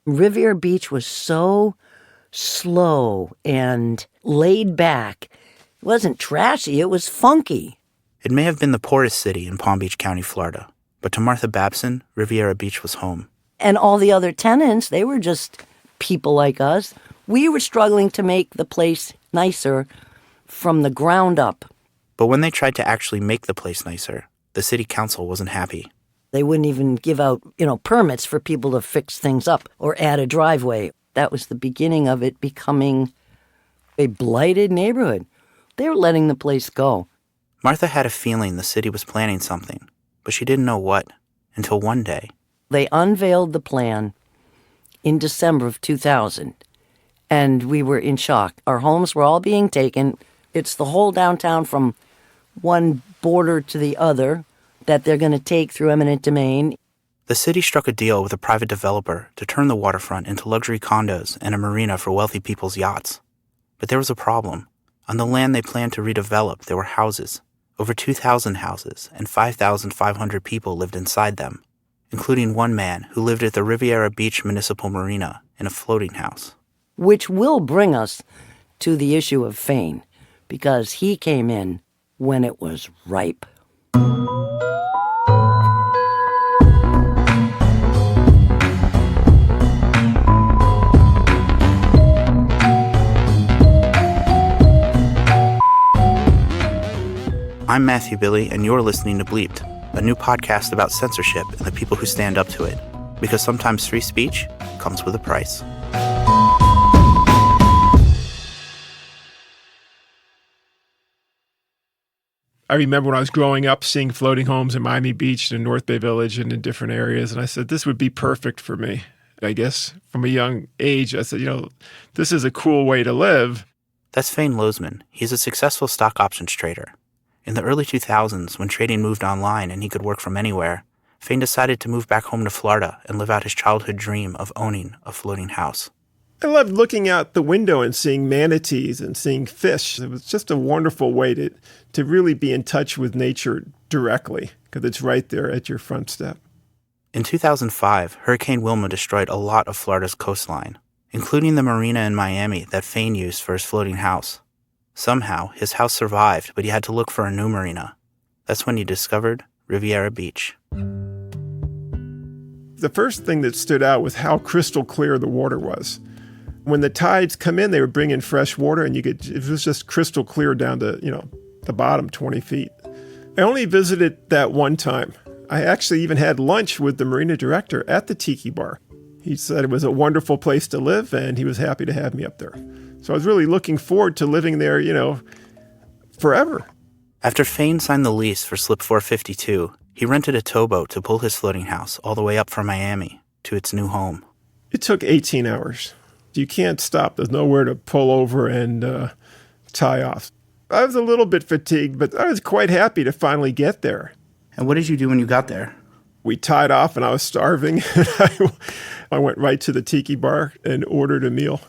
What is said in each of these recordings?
Riviera Beach was so slow and laid back. It wasn't trashy, it was funky. It may have been the poorest city in Palm Beach County, Florida, but to Martha Babson, Riviera Beach was home. And all the other tenants, they were just people like us. We were struggling to make the place nicer from the ground up. But when they tried to actually make the place nicer, the city council wasn't happy. They wouldn't even give out, permits for people to fix things up or add a driveway. That was the beginning of it becoming a blighted neighborhood. They were letting the place go. Martha had a feeling the city was planning something, but she didn't know what, until one day. They unveiled the plan in December of 2000, and we were in shock. Our homes were all being taken. It's the whole downtown from one border to the other that they're going to take through eminent domain. The city struck a deal with a private developer to turn the waterfront into luxury condos and a marina for wealthy people's yachts. But there was a problem. On the land they planned to redevelop, there were houses. Over 2,000 houses, and 5,500 people lived inside them, including one man who lived at the Riviera Beach Municipal Marina in a floating house. Which will bring us to the issue of Fane, because he came in when it was ripe. I'm Matthew Billy, and you're listening to Bleeped, a new podcast about censorship and the people who stand up to it, because sometimes free speech comes with a price. I remember when I was growing up seeing floating homes in Miami Beach and North Bay Village and in different areas, and I said, this would be perfect for me. I guess from a young age, I said, this is a cool way to live. That's Fane Lozman. He's a successful stock options trader. In the early 2000s, when trading moved online and he could work from anywhere, Fane decided to move back home to Florida and live out his childhood dream of owning a floating house. I loved looking out the window and seeing manatees and seeing fish. It was just a wonderful way to really be in touch with nature directly, because it's right there at your front step. In 2005, Hurricane Wilma destroyed a lot of Florida's coastline, including the marina in Miami that Fane used for his floating house. Somehow, his house survived, but he had to look for a new marina. That's when he discovered Riviera Beach. The first thing that stood out was how crystal clear the water was. When the tides come in, they would bring in fresh water, and it was just crystal clear down to, the bottom 20 feet. I only visited that one time. I actually even had lunch with the marina director at the Tiki Bar. He said it was a wonderful place to live, and he was happy to have me up there. So I was really looking forward to living there, forever. After Fane signed the lease for Slip 452, he rented a towboat to pull his floating house all the way up from Miami to its new home. It took 18 hours. You can't stop. There's nowhere to pull over and tie off. I was a little bit fatigued, but I was quite happy to finally get there. And what did you do when you got there? We tied off, and I was starving. I went right to the Tiki Bar and ordered a meal.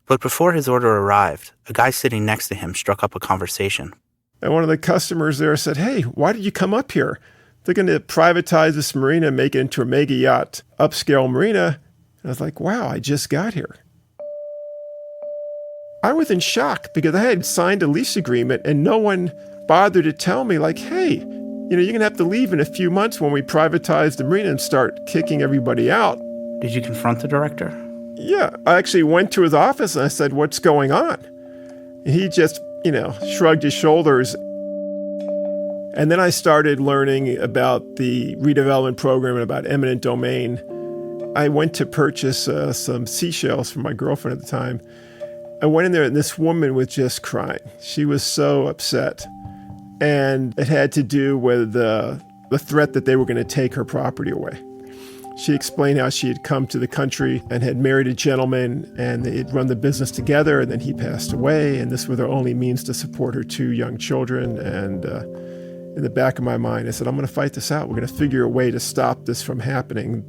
But before his order arrived, a guy sitting next to him struck up a conversation. And one of the customers there said, hey, why did you come up here? They're going to privatize this marina and make it into a mega yacht, upscale marina. And I was like, wow, I just got here. I was in shock because I had signed a lease agreement and no one bothered to tell me, like, hey, you're going to have to leave in a few months when we privatize the marina and start kicking everybody out. Did you confront the director? Yeah, I actually went to his office and I said, what's going on? He just, shrugged his shoulders. And then I started learning about the redevelopment program and about eminent domain. I went to purchase some seashells for my girlfriend at the time. I went in there and this woman was just crying. She was so upset. And it had to do with the threat that they were going to take her property away. She explained how she had come to the country and had married a gentleman, and they had run the business together, and then he passed away, and this was her only means to support her two young children. And in the back of my mind, I said, I'm going to fight this out. We're going to figure a way to stop this from happening.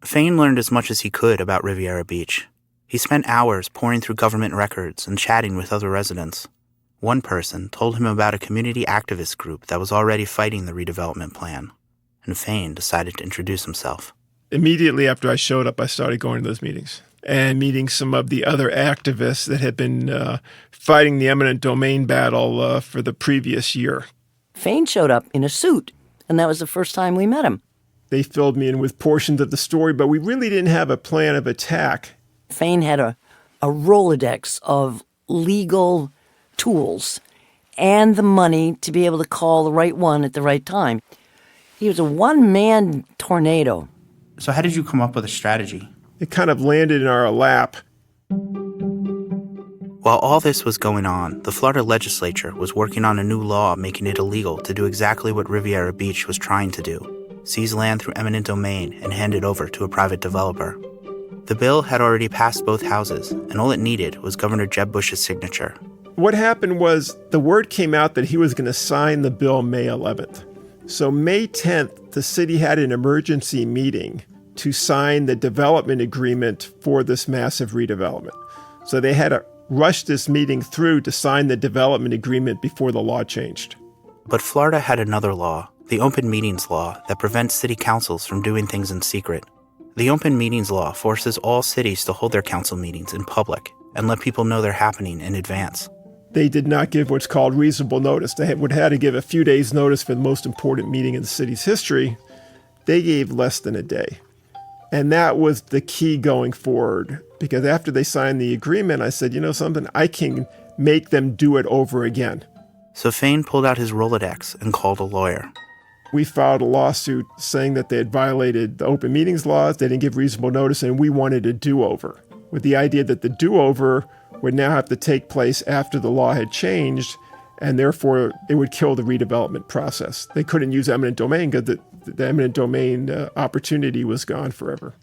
Fane learned as much as he could about Riviera Beach. He spent hours poring through government records and chatting with other residents. One person told him about a community activist group that was already fighting the redevelopment plan. and Fane decided to introduce himself. Immediately after I showed up, I started going to those meetings and meeting some of the other activists that had been fighting the eminent domain battle for the previous year. Fane showed up in a suit, and that was the first time we met him. They filled me in with portions of the story, but we really didn't have a plan of attack. Fane had a Rolodex of legal tools and the money to be able to call the right one at the right time. He was a one-man tornado. So how did you come up with a strategy? It kind of landed in our lap. While all this was going on, the Florida legislature was working on a new law making it illegal to do exactly what Riviera Beach was trying to do: seize land through eminent domain and hand it over to a private developer. The bill had already passed both houses, and all it needed was Governor Jeb Bush's signature. What happened was the word came out that he was going to sign the bill May 11th. So May 10th, the city had an emergency meeting to sign the development agreement for this massive redevelopment. So they had to rush this meeting through to sign the development agreement before the law changed. But Florida had another law, the Open Meetings Law, that prevents city councils from doing things in secret. The Open Meetings Law forces all cities to hold their council meetings in public and let people know they're happening in advance. They did not give what's called reasonable notice. They would have to give a few days' notice for the most important meeting in the city's history. They gave less than a day. And that was the key going forward, because after they signed the agreement, I said, you know something, I can make them do it over again. So Fane pulled out his Rolodex and called a lawyer. We filed a lawsuit saying that they had violated the open meetings laws, they didn't give reasonable notice, and we wanted a do-over, with the idea that the do-over would now have to take place after the law had changed, and therefore it would kill the redevelopment process. They couldn't use eminent domain because the eminent domain opportunity was gone forever.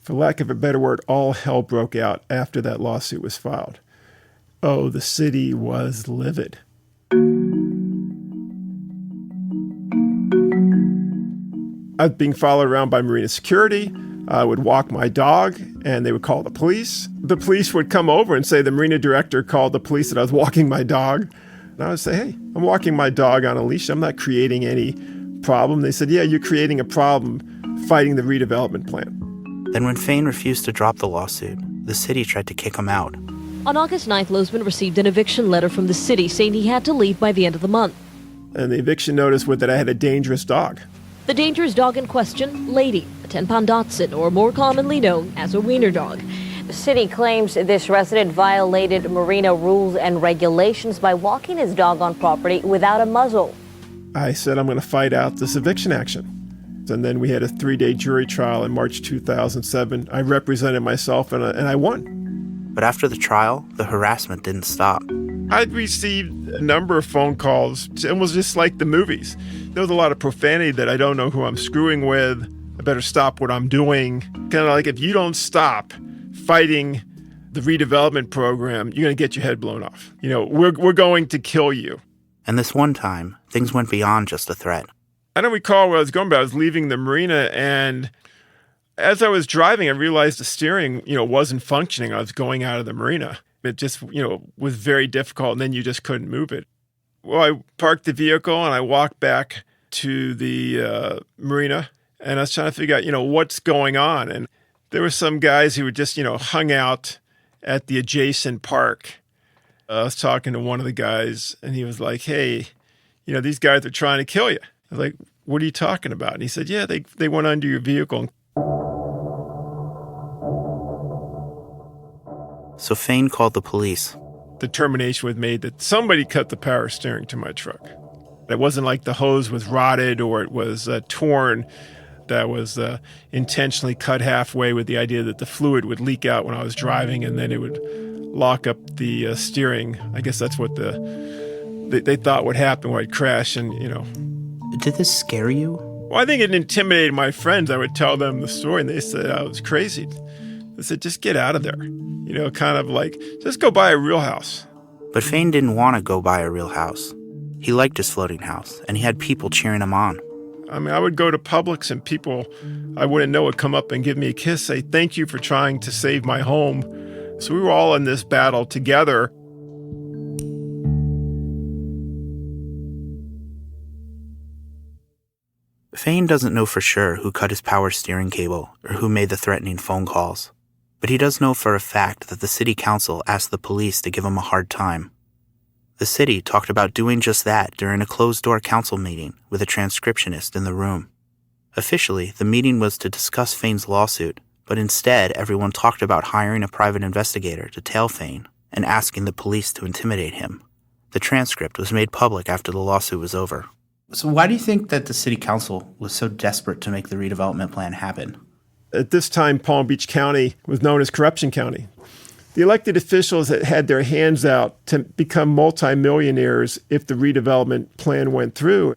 For lack of a better word, all hell broke out after that lawsuit was filed. Oh, the city was livid. I was being followed around by marina security. I would walk my dog, and they would call the police. The police would come over and say the marina director called the police that I was walking my dog. And I would say, hey, I'm walking my dog on a leash. I'm not creating any problem. They said, yeah, you're creating a problem fighting the redevelopment plan. Then when Fane refused to drop the lawsuit, the city tried to kick him out. On August 9th, Lozman received an eviction letter from the city saying he had to leave by the end of the month. And the eviction notice was that I had a dangerous dog. The dangerous dog in question, Lady, a 10-pound Dachshund, or more commonly known as a wiener dog. The city claims this resident violated marina rules and regulations by walking his dog on property without a muzzle. I said, I'm going to fight out this eviction action. And then we had a 3-day jury trial in March 2007. I represented myself, and I won. But after the trial, the harassment didn't stop. I'd received a number of phone calls. It was just like the movies. There was a lot of profanity that I don't know who I'm screwing with. I better stop what I'm doing. Kind of like, if you don't stop fighting the redevelopment program, you're going to get your head blown off. You know, we're going to kill you. And this one time, things went beyond just a threat. I don't recall where I was going, but I was leaving the marina, and as I was driving, I realized the steering, wasn't functioning. I was going out of the marina. It just, was very difficult, and then you just couldn't move it. Well, I parked the vehicle, and I walked back to the marina, and I was trying to figure out, what's going on. And there were some guys who were just, hung out at the adjacent park. I was talking to one of the guys, and he was like, hey, these guys are trying to kill you. I was like, what are you talking about? And he said, yeah, they went under your vehicle. So Fane called the police. Determination was made that somebody cut the power steering to my truck. It wasn't like the hose was rotted or it was torn. That was intentionally cut halfway with the idea that the fluid would leak out when I was driving, and then it would lock up the steering. I guess that's what they thought would happen when I'd crash, and, Did this scare you? Well, I think it intimidated my friends. I would tell them the story, and they said I was crazy. They said, just get out of there. Kind of like, just go buy a real house. But Fane didn't want to go buy a real house. He liked his floating house, and he had people cheering him on. I mean, I would go to Publix, and people I wouldn't know would come up and give me a kiss, say, thank you for trying to save my home. So we were all in this battle together. Fane doesn't know for sure who cut his power steering cable or who made the threatening phone calls, but he does know for a fact that the city council asked the police to give him a hard time. The city talked about doing just that during a closed-door council meeting with a transcriptionist in the room. Officially, the meeting was to discuss Fane's lawsuit, but instead everyone talked about hiring a private investigator to tail Fane and asking the police to intimidate him. The transcript was made public after the lawsuit was over. So why do you think that the city council was so desperate to make the redevelopment plan happen? At this time, Palm Beach County was known as Corruption County. The elected officials had their hands out to become multimillionaires if the redevelopment plan went through.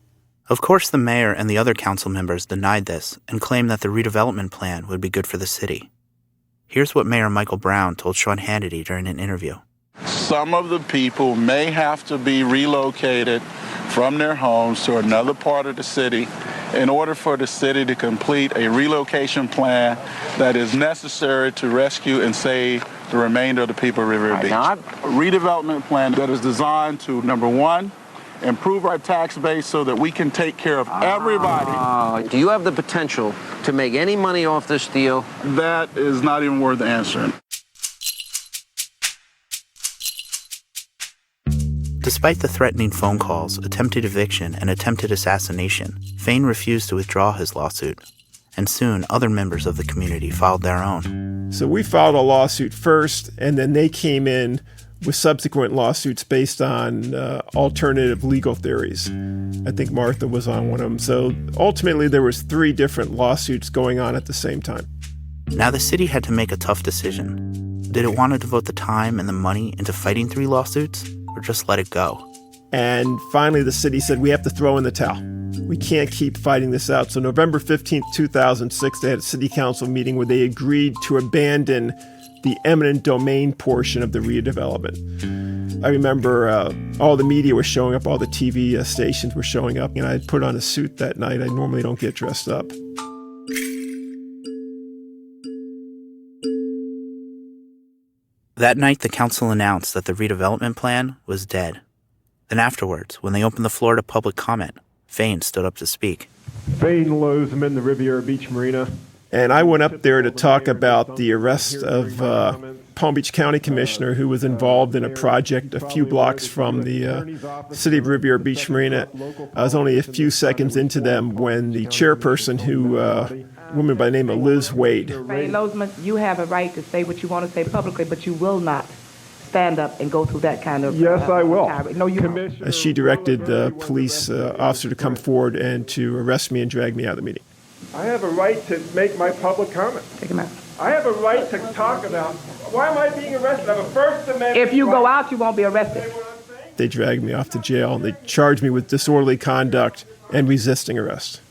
Of course, the mayor and the other council members denied this and claimed that the redevelopment plan would be good for the city. Here's what Mayor Michael Brown told Sean Hannity during an interview. Some of the people may have to be relocated from their homes to another part of the city in order for the city to complete a relocation plan that is necessary to rescue and save the remainder of the people of Riviera Beach. Now, a redevelopment plan that is designed to, number one, improve our tax base so that we can take care of everybody. Do you have the potential to make any money off this deal? That is not even worth answering. Despite the threatening phone calls, attempted eviction, and attempted assassination, Fane refused to withdraw his lawsuit, and soon other members of the community filed their own. So we filed a lawsuit first, and then they came in with subsequent lawsuits based on alternative legal theories. I think Martha was on one of them. So ultimately, there was 3 different lawsuits going on at the same time. Now the city had to make a tough decision. Did it want to devote the time and the money into fighting 3 lawsuits, or just let it go? And finally, the city said, we have to throw in the towel. We can't keep fighting this out. So November 15th, 2006, they had a city council meeting where they agreed to abandon the eminent domain portion of the redevelopment. I remember all the media was showing up, all the TV stations were showing up, and I had put on a suit that night. I normally don't get dressed up. That night, the council announced that the redevelopment plan was dead. Then afterwards, when they opened the floor to public comment, Fane stood up to speak. Fane Lozman, the Riviera Beach Marina. And I went up there to talk about the arrest of Palm Beach County Commissioner who was involved in a project a few blocks from the city of Riviera Beach Marina. I was only a few seconds into them when the chairperson, a woman by the name of Liz Wade. Fane Lozman, you have a right to say what you want to say publicly, but you will not stand up and go through that kind of... Yes, I will. No, you won't. She directed the police officer to come forward and to arrest me and drag me out of the meeting. I have a right to make my public comment. Take him out. I have a right to talk about, why am I being arrested? I have a First Amendment If you go out, you won't be arrested. They dragged me off to jail, and they charged me with disorderly conduct and resisting arrest.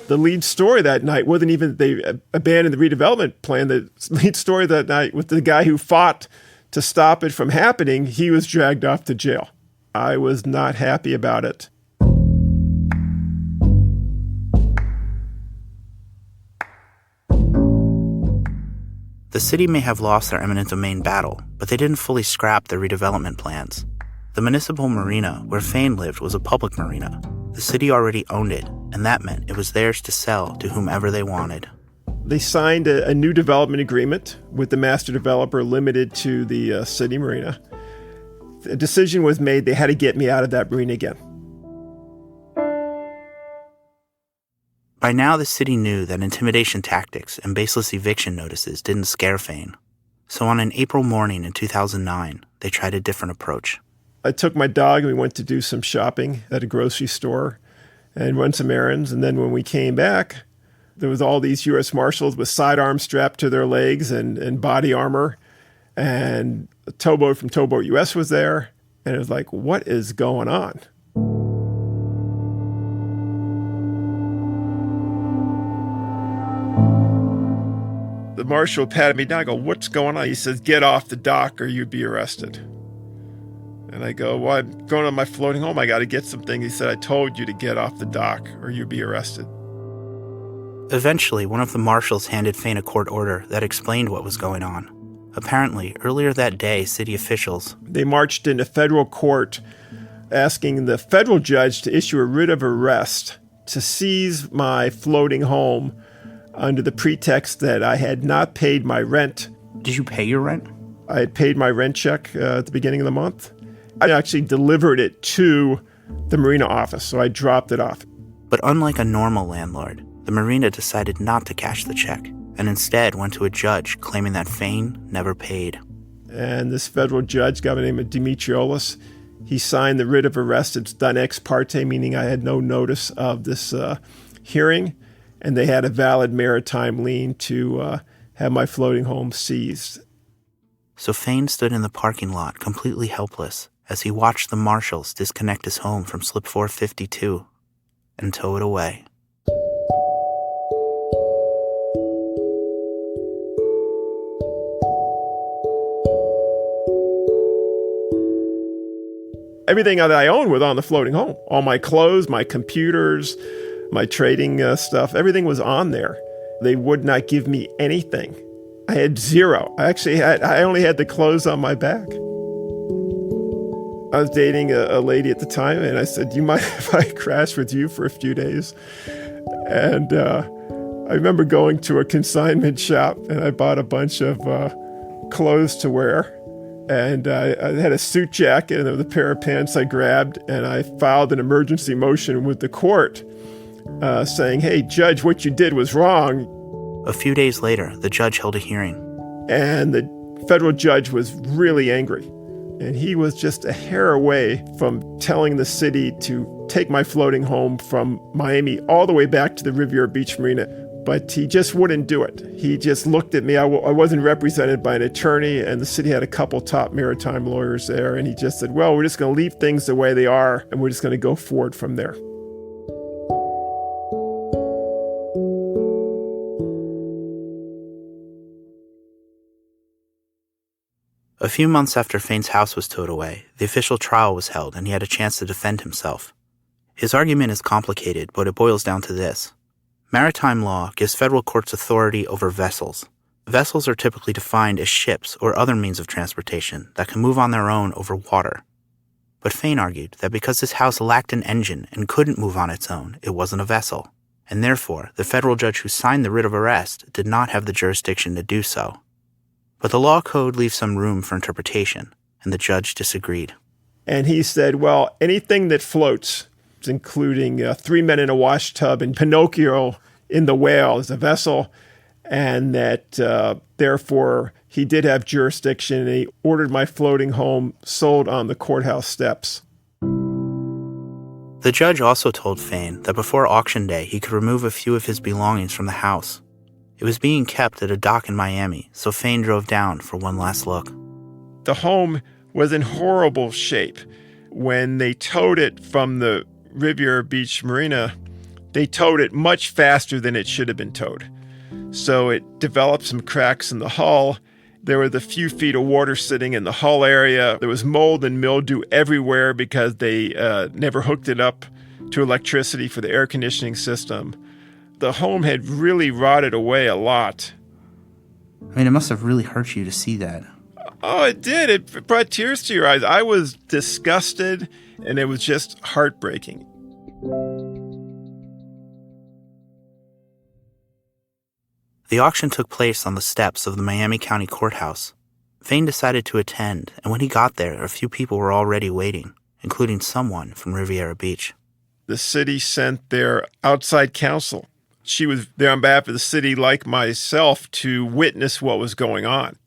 The lead story that night wasn't even they abandoned the redevelopment plan. The lead story that night was the guy who fought to stop it from happening. He was dragged off to jail. I was not happy about it. The city may have lost their eminent domain battle, but they didn't fully scrap their redevelopment plans. The municipal marina where Fane lived was a public marina. The city already owned it, and that meant it was theirs to sell to whomever they wanted. They signed a new development agreement with the master developer limited to the city marina. A decision was made they had to get me out of that marina again. By now, the city knew that intimidation tactics and baseless eviction notices didn't scare Fane. So on an April morning in 2009, they tried a different approach. I took my dog and we went to do some shopping at a grocery store and run some errands. And then when we came back, there was all these U.S. Marshals with sidearms strapped to their legs and body armor. And a towboat from Towboat U.S. was there. And it was like, what is going on? The marshal patted me down. I go, what's going on? He says, get off the dock or you'd be arrested. And I go, well, I'm going on my floating home. I got to get some things. He said, I told you to get off the dock or you'd be arrested. Eventually, one of the marshals handed Fane a court order that explained what was going on. Apparently, earlier that day, city officials... They marched into federal court asking the federal judge to issue a writ of arrest to seize my floating home under the pretext that I had not paid my rent. Did you pay your rent? I had paid my rent check at the beginning of the month. I actually delivered it to the marina office, so I dropped it off. But unlike a normal landlord, the marina decided not to cash the check and instead went to a judge claiming that Fane never paid. And this federal judge, guy named Dimitrioulas, he signed the writ of arrest. It's done ex parte, meaning I had no notice of this hearing, and they had a valid maritime lien to have my floating home seized. So Fane stood in the parking lot completely helpless as he watched the marshals disconnect his home from slip 452 and tow it away. Everything that I owned was on the floating home. All my clothes, my computers, my trading stuff, everything was on there. They would not give me anything. I had zero. I only had the clothes on my back. I was dating a lady at the time, and I said, "Do you mind if I crash with you for a few days?" And I remember going to a consignment shop, and I bought a bunch of clothes to wear. And I had a suit jacket and there was a pair of pants I grabbed, and I filed an emergency motion with the court saying, "Hey, judge, what you did was wrong." A few days later, the judge held a hearing. And the federal judge was really angry. And he was just a hair away from telling the city to take my floating home from Miami all the way back to the Riviera Beach Marina. But he just wouldn't do it. He just looked at me. I wasn't represented by an attorney, and the city had a couple top maritime lawyers there. And he just said, "Well, we're just going to leave things the way they are, and we're just going to go forward from there." A few months after Fane's house was towed away, the official trial was held and he had a chance to defend himself. His argument is complicated, but it boils down to this. Maritime law gives federal courts authority over vessels. Vessels are typically defined as ships or other means of transportation that can move on their own over water. But Fane argued that because his house lacked an engine and couldn't move on its own, it wasn't a vessel, and therefore the federal judge who signed the writ of arrest did not have the jurisdiction to do so. But the law code leaves some room for interpretation, and the judge disagreed. And he said, well, anything that floats, including 3 men in a wash tub and Pinocchio in the whale, is a vessel, and that therefore he did have jurisdiction, and he ordered my floating home sold on the courthouse steps. The judge also told Fane that before auction day he could remove a few of his belongings from the house. It was being kept at a dock in Miami, so Fane drove down for one last look. The home was in horrible shape. When they towed it from the Riviera Beach Marina, they towed it much faster than it should have been towed. So it developed some cracks in the hull. There were the few feet of water sitting in the hull area. There was mold and mildew everywhere because they never hooked it up to electricity for the air conditioning system. The home had really rotted away a lot. I mean, it must have really hurt you to see that. Oh, it did. It brought tears to your eyes. I was disgusted, and it was just heartbreaking. The auction took place on the steps of the Miami County Courthouse. Fane decided to attend, and when he got there, a few people were already waiting, including someone from Riviera Beach. The city sent their outside counsel. She was there on behalf of the city, like myself, to witness what was going on.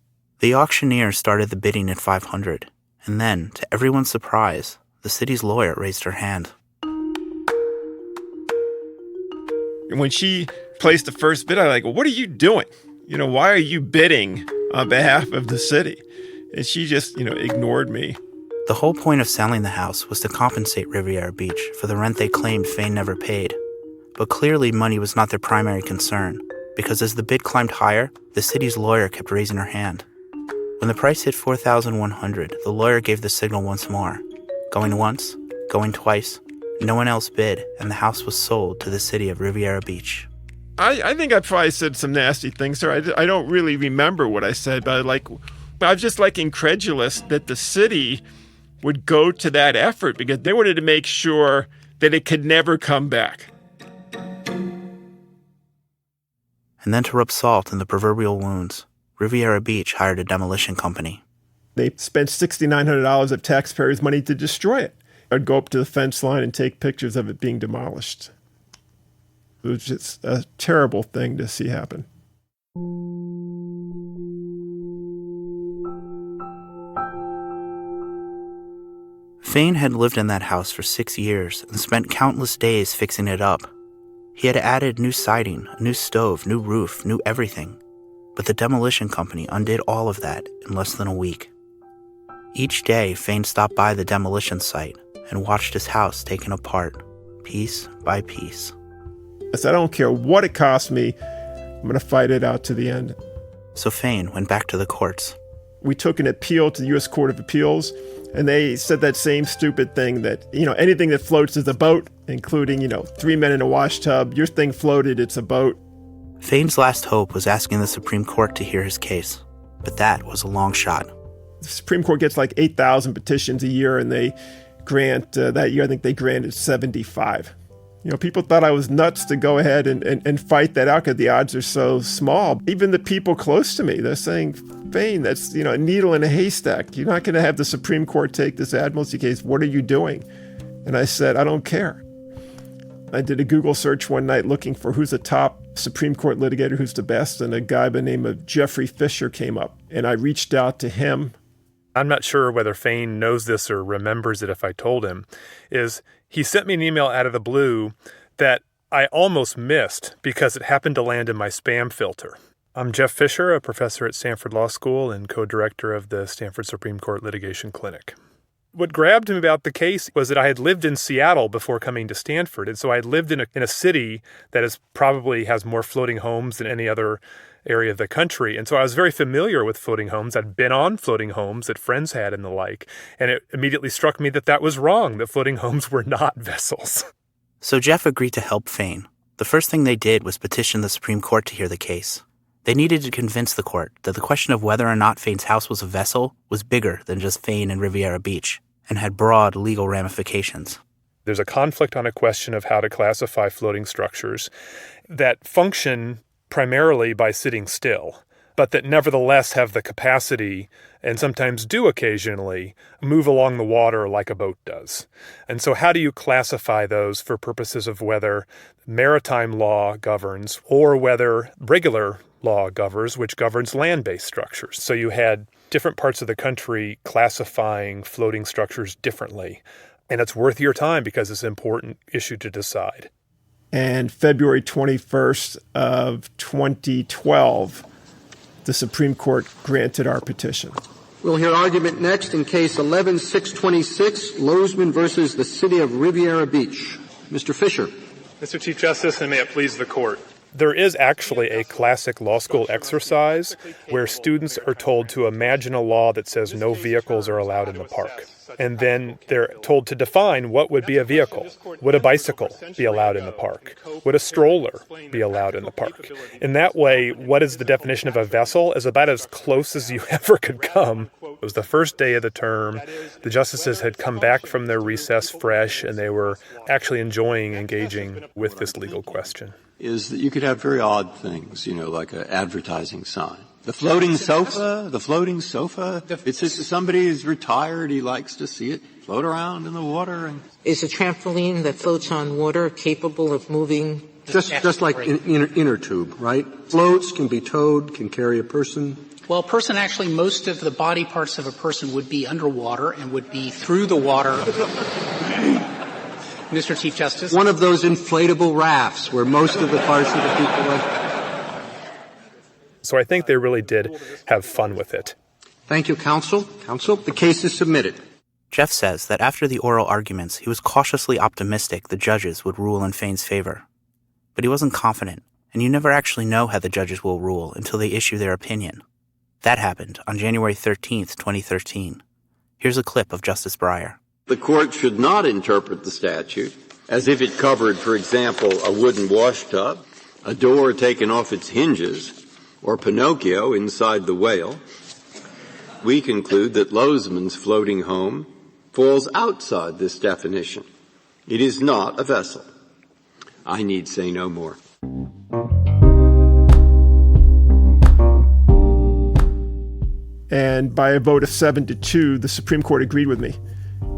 The auctioneer started the bidding at $500, and then, to everyone's surprise, the city's lawyer raised her hand. And when she placed the first bid, I was like, well, what are you doing? Why are you bidding on behalf of the city? And she just, ignored me. The whole point of selling the house was to compensate Riviera Beach for the rent they claimed Fane never paid. But clearly money was not their primary concern, because as the bid climbed higher, the city's lawyer kept raising her hand. When the price hit $4,100, the lawyer gave the signal once more. Going once, going twice, no one else bid, and the house was sold to the city of Riviera Beach. I think I probably said some nasty things there. I don't really remember what I said, but I was just incredulous that the city would go to that effort, because they wanted to make sure that it could never come back. And then to rub salt in the proverbial wounds, Riviera Beach hired a demolition company. They spent $6,900 of taxpayers' money to destroy it. I'd go up to the fence line and take pictures of it being demolished. It was just a terrible thing to see happen. Fane had lived in that house for 6 years and spent countless days fixing it up. He had added new siding, a new stove, new roof, new everything. But the demolition company undid all of that in less than a week. Each day, Fane stopped by the demolition site and watched his house taken apart, piece by piece. I said, I don't care what it costs me. I'm going to fight it out to the end. So Fane went back to the courts. We took an appeal to the U.S. Court of Appeals, and they said that same stupid thing that, anything that floats is a boat, including, 3 men in a wash tub. Your thing floated, it's a boat. Fane's last hope was asking the Supreme Court to hear his case, but that was a long shot. The Supreme Court gets like 8,000 petitions a year, and they grant, that year I think they granted 75. People thought I was nuts to go ahead and fight that out because the odds are so small. Even the people close to me, they're saying, Fane, that's, a needle in a haystack. You're not going to have the Supreme Court take this admiralty case. What are you doing? And I said, I don't care. I did a Google search one night looking for who's the top Supreme Court litigator, who's the best, and a guy by the name of Jeffrey Fisher came up. And I reached out to him. I'm not sure whether Fane knows this or remembers it if I told him, is he sent me an email out of the blue that I almost missed because it happened to land in my spam filter. I'm Jeff Fisher, a professor at Stanford Law School and co-director of the Stanford Supreme Court Litigation Clinic. What grabbed me about the case was that I had lived in Seattle before coming to Stanford, and so I had lived in a city that probably has more floating homes than any other area of the country. And so I was very familiar with floating homes. I'd been on floating homes that friends had and the like. And it immediately struck me that was wrong, that floating homes were not vessels. So Jeff agreed to help Fane. The first thing they did was petition the Supreme Court to hear the case. They needed to convince the court that the question of whether or not Fane's house was a vessel was bigger than just Fane and Riviera Beach and had broad legal ramifications. There's a conflict on a question of how to classify floating structures that function primarily by sitting still, but that nevertheless have the capacity, and sometimes do occasionally, move along the water like a boat does. And so how do you classify those for purposes of whether maritime law governs or whether regular law governs, which governs land-based structures? So you had different parts of the country classifying floating structures differently. And it's worth your time because it's an important issue to decide. And February 21st of 2012, the Supreme Court granted our petition. We'll hear argument next in Case 11-626, Lozman versus the City of Riviera Beach. Mr. Fisher. Mr. Chief Justice, and may it please the Court. There is actually a classic law school exercise where students are told to imagine a law that says no vehicles are allowed in the park. And then they're told to define what would be a vehicle. Would a bicycle be allowed in the park? Would a stroller be allowed in the park? In that way, what is the definition of a vessel is about as close as you ever could come. It was the first day of the term. The justices had come back from their recess fresh, and they were actually enjoying engaging with this legal question. Is that you could have very odd things, like an advertising sign. The floating sofa. It's somebody is retired. He likes to see it float around in the water. And is a trampoline that floats on water capable of moving? Just like an inner tube, right? Floats, can be towed, can carry a person. Well, actually, most of the body parts of a person would be underwater and would be through the water. Mr. Chief Justice. One of those inflatable rafts where most of the parts of the people are. So I think they really did have fun with it. Thank you, counsel. Counsel, the case is submitted. Jeff says that after the oral arguments, he was cautiously optimistic the judges would rule in Fane's favor. But he wasn't confident, and you never actually know how the judges will rule until they issue their opinion. That happened on January 13th, 2013. Here's a clip of Justice Breyer. the court should not interpret the statute as if it covered, for example, a wooden washtub, a door taken off its hinges, or Pinocchio inside the whale. We conclude that Lozman's floating home falls outside this definition. It is not a vessel. I need say no more. And by a vote of 7-2, the Supreme Court agreed with me,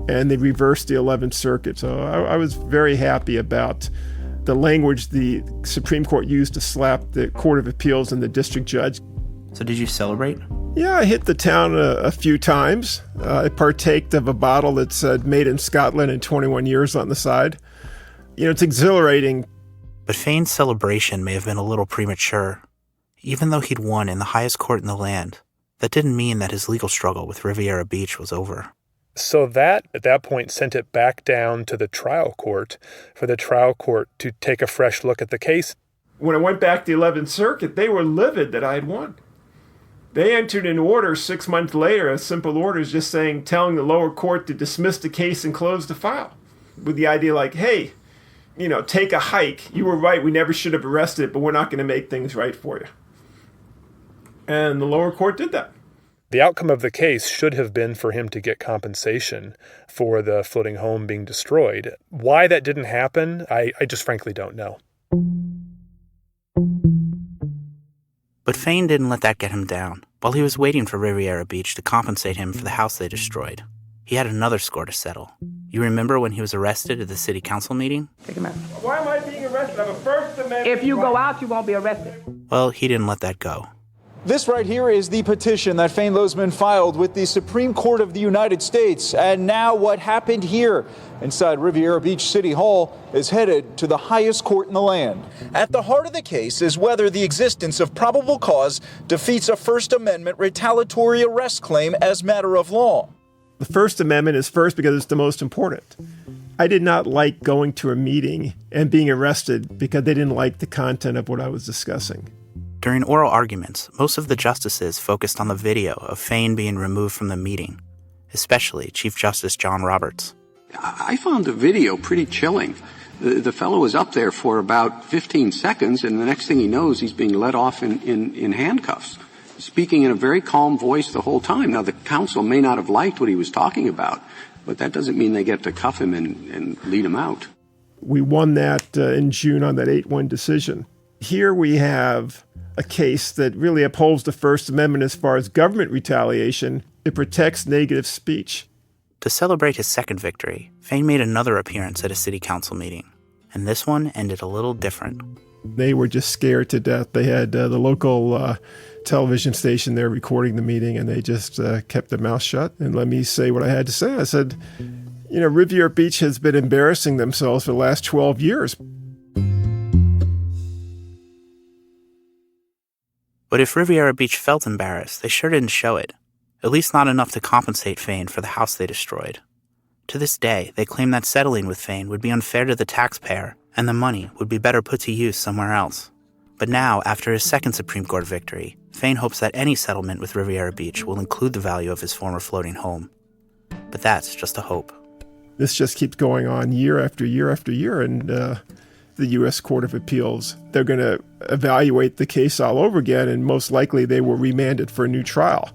and they reversed the 11th Circuit. So I was very happy about the language the Supreme Court used to slap the Court of Appeals and the district judge. So did you celebrate? Yeah, I hit the town a few times. I partaked of a bottle that said made in Scotland in 21 years on the side. You know, it's exhilarating. But Fane's celebration may have been a little premature. Even though he'd won in the highest court in the land, that didn't mean that his legal struggle with Riviera Beach was over. So that, at that point, sent it back down to the trial court for the trial court to take a fresh look at the case. When I went back to the 11th Circuit, they were livid that I had won. They entered an order 6 months later, a simple order just saying, telling the lower court to dismiss the case and close the file. With the idea like, hey, you know, take a hike. You were right. We never should have arrested it, but we're not going to make things right for you. And the lower court did that. The outcome of the case should have been for him to get compensation for the floating home being destroyed. Why that didn't happen, I just frankly don't know. But Fane didn't let that get him down. While he was waiting for Riviera Beach to compensate him for the house they destroyed, he had another score to settle. You remember when he was arrested at the city council meeting? Take him out. Why am I being arrested? I have a First Amendment. If you go out, you won't be arrested. Well, he didn't let that go. This right here is the petition that Fane Lozman filed with the Supreme Court of the United States. And now what happened here inside Riviera Beach City Hall is headed to the highest court in the land. At the heart of the case is whether the existence of probable cause defeats a First Amendment retaliatory arrest claim as matter of law. The First Amendment is first because it's the most important. I did not like going to a meeting and being arrested because they didn't like the content of what I was discussing. During oral arguments, most of the justices focused on the video of Fane being removed from the meeting, especially Chief Justice John Roberts. I found the video pretty chilling. The fellow was up there for about 15 seconds, and the next thing he knows, he's being let off in handcuffs, speaking in a very calm voice the whole time. Now, the counsel may not have liked what he was talking about, but that doesn't mean they get to cuff him and lead him out. We won that in June on that 8-1 decision. Here we have a case that really upholds the First Amendment as far as government retaliation. It protects negative speech. To celebrate his second victory, Fane made another appearance at a city council meeting, and this one ended a little different. They were just scared to death. They had the local television station there recording the meeting, and they just kept their mouth shut and let me say what I had to say. I said, you know, Riviera Beach has been embarrassing themselves for the last 12 years. But if Riviera Beach felt embarrassed, they sure didn't show it. At least not enough to compensate Fane for the house they destroyed. To this day, they claim that settling with Fane would be unfair to the taxpayer, and the money would be better put to use somewhere else. But now, after his second Supreme Court victory, Fane hopes that any settlement with Riviera Beach will include the value of his former floating home. But that's just a hope. This just keeps going on year after year after year, and the U.S. Court of Appeals, they're going to evaluate the case all over again, and most likely they will remand it for a new trial.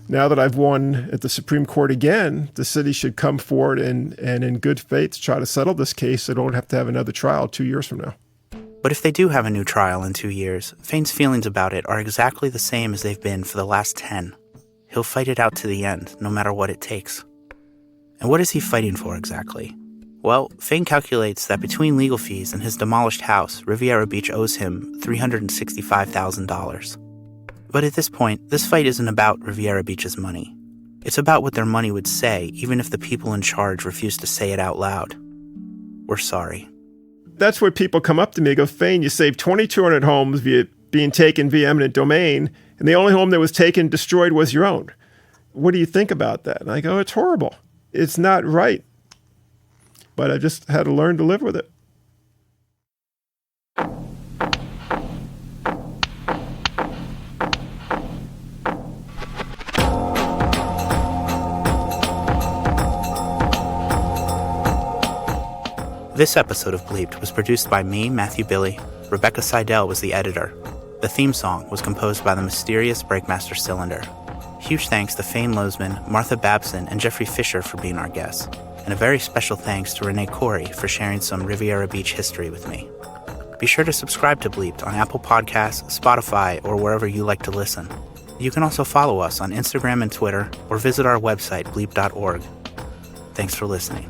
Now that I've won at the Supreme Court again, the city should come forward and in good faith try to settle this case so they don't have to have another trial 2 years from now. But if they do have a new trial in 2 years, Fane's feelings about it are exactly the same as they've been for the last 10. He'll fight it out to the end, no matter what it takes. And what is he fighting for exactly? Well, Fane calculates that between legal fees and his demolished house, Riviera Beach owes him $365,000. But at this point, this fight isn't about Riviera Beach's money. It's about what their money would say, even if the people in charge refuse to say it out loud. We're sorry. That's where people come up to me and go, Fane, you saved 2,200 homes being taken via eminent domain, and the only home that was taken, destroyed, was your own. What do you think about that? And I go, it's horrible. It's not right. But I just had to learn to live with it. This episode of Bleeped was produced by me, Matthew Billy. Rebecca Seidel was the editor. The theme song was composed by the mysterious Breakmaster Cylinder. Huge thanks to Fane Lozman, Martha Babson, and Jeffrey Fisher for being our guests. And a very special thanks to Renee Corey for sharing some Riviera Beach history with me. Be sure to subscribe to Bleeped on Apple Podcasts, Spotify, or wherever you like to listen. You can also follow us on Instagram and Twitter or visit our website, bleep.org. Thanks for listening.